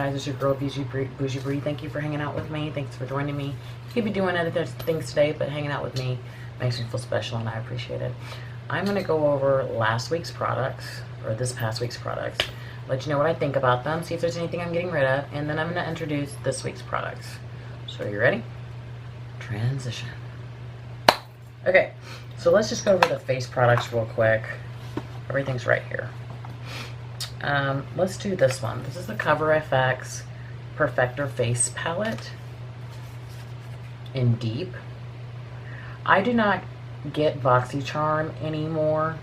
guys? It's your girl, Bougie Bree. Thank you for hanging out with me. Thanks for joining me. You could be doing other things today, but hanging out with me makes me feel special, and I appreciate it. I'm going to go over last week's products, or this past week's products, let you know what I think about them, see if there's anything I'm getting rid of, and then I'm going to introduce this week's products. So, you ready? Transition. Okay, so let's just go over the face products real quick. Everything's right here. Let's do this one. This is the Cover FX Perfector Face Palette in Deep. I do not get BoxyCharm anymore,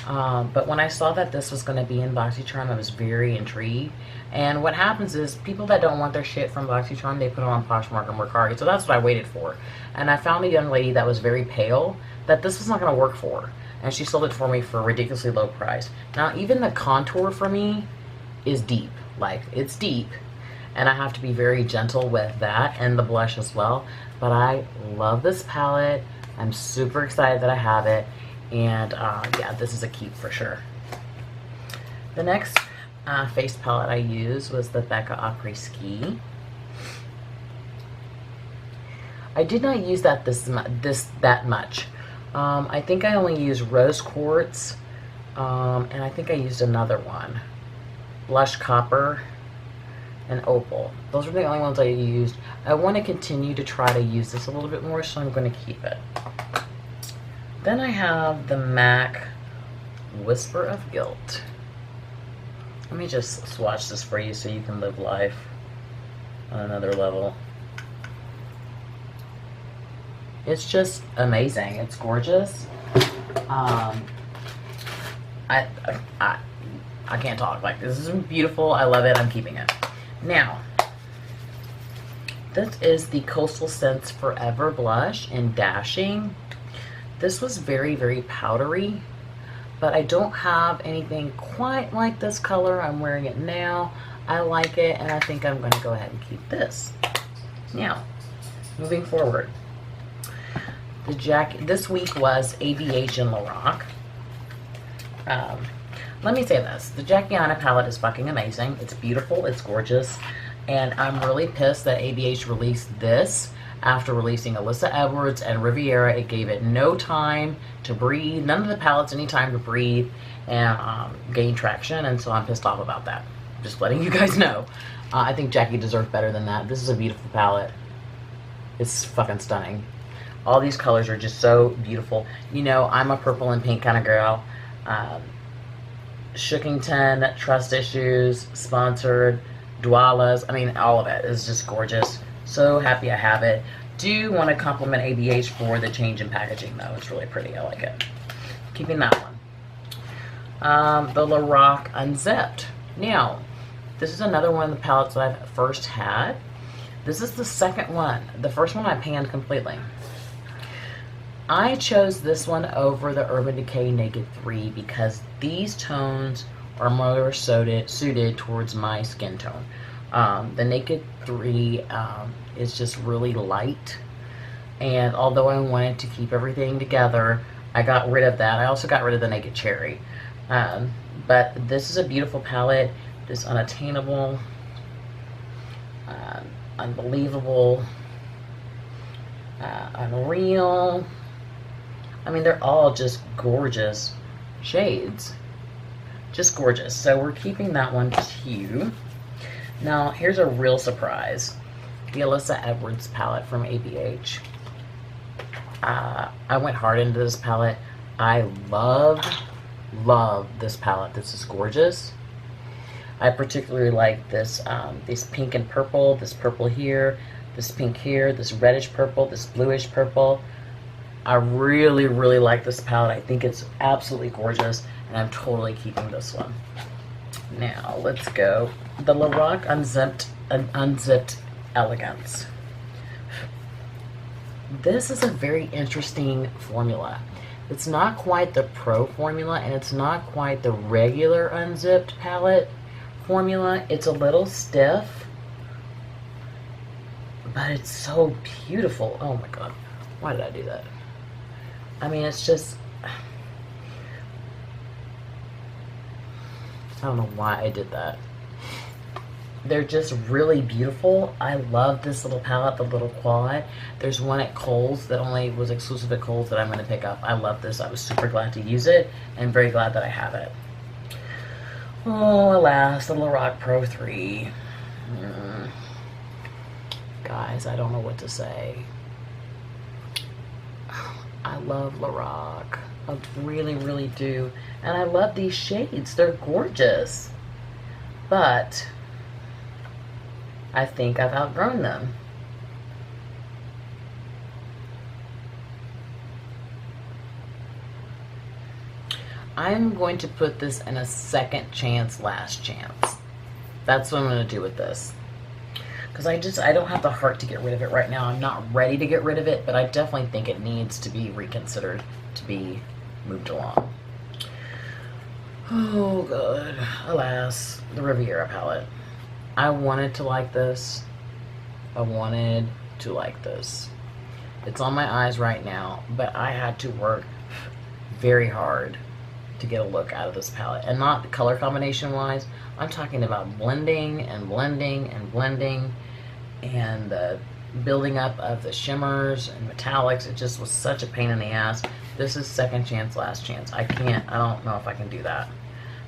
but when I saw that this was going to be in BoxyCharm, I was very intrigued. And what happens is people that don't want their shit from BoxyCharm, they put it on Poshmark and Mercari. So that's what I waited for. And I found a young lady that was very pale that this was not going to work for. And she sold it for me for a ridiculously low price. Now, even the contour for me is deep. Like, it's deep. And I have to be very gentle with that and the blush as well. But I love this palette. I'm super excited that I have it. And, yeah, this is a keep for sure. The next face palette I used was the Becca Après-Ski. I did not use that that much. I think I only used Rose Quartz, and I think I used another one, Blush Copper and Opal. Those are the only ones I used. I want to continue to try to use this a little bit more, so I'm going to keep it. Then I have the MAC Whisper of Guilt. Let me just swatch this for you so you can live life on another level. It's just amazing. It's gorgeous. I can't talk. Like, this is beautiful. I love it. I'm keeping it. Now, this is the Coastal Scents Forever Blush in Dashing. This was very, very powdery, but I don't have anything quite like this color. I'm wearing it now. I like it, and I think I'm going to go ahead and keep this. Now, moving forward. The jacket this week was ABH and Lorac. Let me say this. The Jackiana palette is fucking amazing. It's beautiful. It's gorgeous. And I'm really pissed that ABH released this after releasing Alyssa Edwards and Riviera. It gave it no time to breathe. None of the palettes any time to breathe and gain traction. And so I'm pissed off about that. Just letting you guys know. I think Jackie deserved better than that. This is a beautiful palette. It's fucking stunning. All these colors are just so beautiful. You know, I'm a purple and pink kind of girl. Shookington, Trust Issues, Sponsored, Dwalas. I mean, all of it is just gorgeous. So happy I have it. Do want to compliment ABH for the change in packaging, though. It's really pretty. I like it. Keeping that one. The Lorac Unzipped. Now, this is another one of the palettes that I've first had. This is the second one. The first one I panned completely. I chose this one over the Urban Decay Naked 3 because these tones are more suited towards my skin tone. The Naked 3 is just really light, and although I wanted to keep everything together, I got rid of that. I also got rid of the Naked Cherry. But this is a beautiful palette. It's unattainable, unbelievable, unreal. I mean, they're all just gorgeous shades. Just gorgeous. So we're keeping that one too. Now, here's a real surprise. The Alyssa Edwards palette from ABH. I went hard into this palette. I love this palette. This is gorgeous. I particularly like this pink and purple, this purple here, this pink here, this reddish purple, this bluish purple. I really, really like this palette. I think it's absolutely gorgeous, and I'm totally keeping this one. Now, let's go. The Lorac Unzipped Elegance. This is a very interesting formula. It's not quite the Pro formula, and it's not quite the regular Unzipped palette formula. It's a little stiff, but it's so beautiful. Oh my god. Why did I do that? I mean, it's just... I don't know why I did that. They're just really beautiful. I love this little palette, the little quad. There's one at Kohl's that only was exclusive at Kohl's that I'm going to pick up. I love this. I was super glad to use it and very glad that I have it. Oh, alas, the Lorac Pro 3. Guys, I don't know what to say. I love Lorac. I really, really do. And I love these shades. They're gorgeous. But I think I've outgrown them. I'm going to put this in a second chance, last chance. That's what I'm going to do with this. Because I don't have the heart to get rid of it right now. I'm not ready to get rid of it, but I definitely think it needs to be reconsidered, to be moved along. Oh, good. Alas, the Riviera palette. I wanted to like this. I wanted to like this. It's on my eyes right now, but I had to work very hard to get a look out of this palette. And not color combination wise. I'm talking about blending and blending and blending and the building up of the shimmers and metallics. It just was such a pain in the ass. This is second chance, last chance. I don't know if I can do that.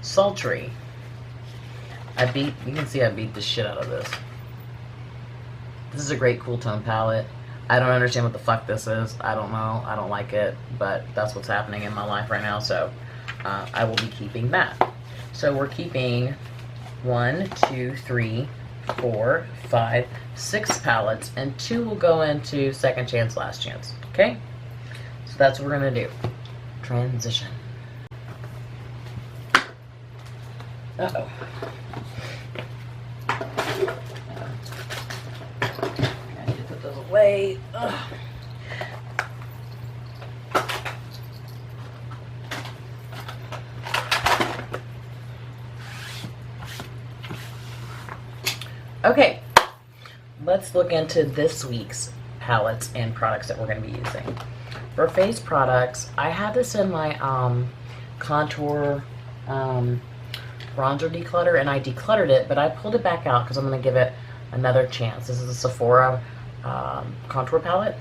Sultry. you can see I beat the shit out of this. This is a great cool tone palette. I don't understand what the fuck this is. I don't know. I don't like it, but that's what's happening in my life right now, so I will be keeping that. So we're keeping 1, 2, 3, 4, 5, 6 palettes, and 2 will go into second chance, last chance. Okay? So that's what we're gonna do. Transition. Uh-oh. I need to put those away. Ugh. Okay, let's look into this week's palettes and products that we're going to be using. For face products, I had this in my contour bronzer declutter, and I decluttered it, but I pulled it back out because I'm going to give it another chance. This is a Sephora contour palette.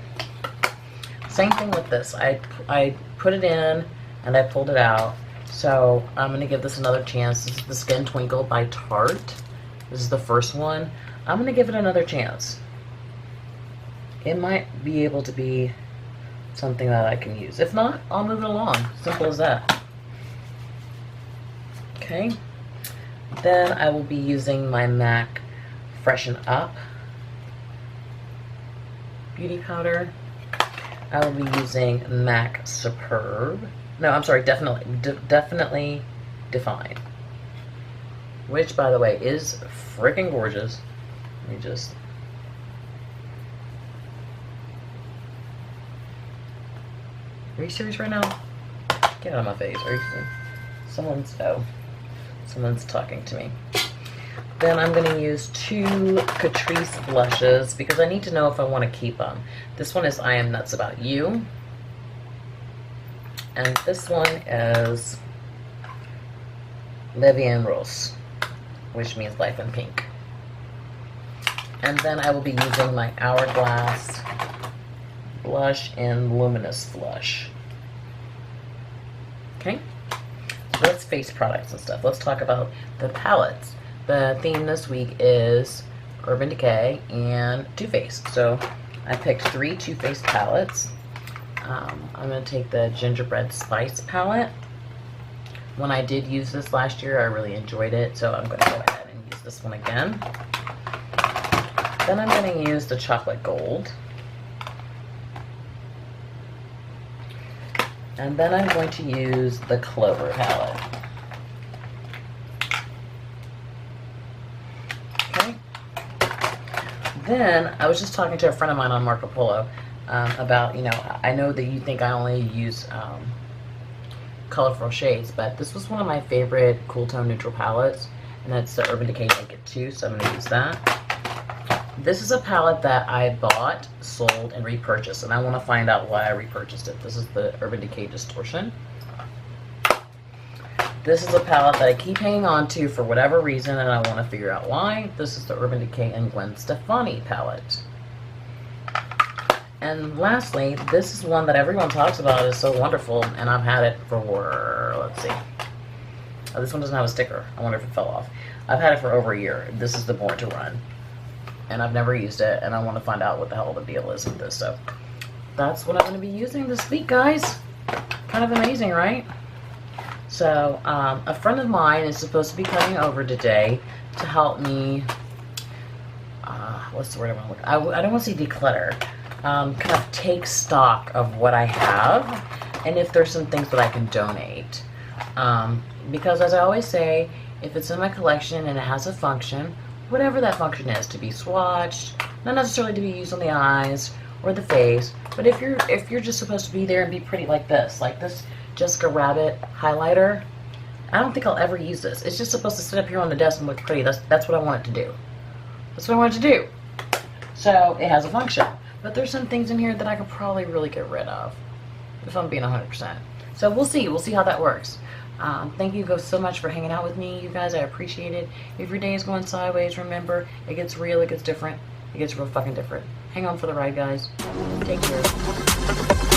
Same thing with this. I put it in and I pulled it out, so I'm going to give this another chance. This is the Skin Twinkle by Tarte. This is the first one. I'm going to give it another chance. It might be able to be something that I can use. If not, I'll move it along. Simple as that. Okay. Then I will be using my MAC Freshen Up Beauty Powder. I will be using MAC Superb. No, I'm sorry, Definitely Define. Which, by the way, is freaking gorgeous. Let me just... Are you serious right now? Get out of my face. Are you serious? Someone's talking to me. Then I'm going to use 2 Catrice blushes because I need to know if I want to keep them. This one is I Am Nuts About You. And this one is La Vie en Rose, which means life in pink. And then I will be using my Hourglass blush in Luminous Flush. Okay, so that's face products and stuff. Let's talk about the palettes. The theme this week is Urban Decay and Too Faced. So I picked 3 Too Faced palettes. I'm going to take the Gingerbread Spice palette. When I did use this last year, I really enjoyed it, so I'm going to go ahead and use this one again. Then I'm going to use the Chocolate Gold. And then I'm going to use the Clover palette. Okay. Then, I was just talking to a friend of mine on Marco Polo about, I know that you think I only use colorful shades, but this was one of my favorite cool tone neutral palettes, and that's the Urban Decay Naked 2, so I'm going to use that. This is a palette that I bought, sold, and repurchased, and I want to find out why I repurchased it. This is the Urban Decay Distortion. This is a palette that I keep hanging on to for whatever reason, and I want to figure out why. This is the Urban Decay and Gwen Stefani palette. And lastly, this is one that everyone talks about. It's so wonderful, and I've had it for, let's see. Oh, this one doesn't have a sticker. I wonder if it fell off. I've had it for over a year. This is the Born to Run. And I've never used it, and I want to find out what the hell the deal is with this. So that's what I'm going to be using this week, guys. Kind of amazing, right? So a friend of mine is supposed to be coming over today to help me, what's the word I want to look at? I don't want to say declutter. Kind of take stock of what I have and if there's some things that I can donate. Because as I always say, if it's in my collection and it has a function, whatever that function is, to be swatched, not necessarily to be used on the eyes or the face, but if you're just supposed to be there and be pretty like this Jessica Rabbit highlighter, I don't think I'll ever use this. It's just supposed to sit up here on the desk and look pretty. That's what I want it to do. That's what I want it to do. So it has a function. But there's some things in here that I could probably really get rid of, if I'm being 100%. So we'll see. We'll see how that works. Thank you guys so much for hanging out with me, you guys. I appreciate it. If your day is going sideways, remember, it gets real, it gets different. It gets real fucking different. Hang on for the ride, guys. Take care.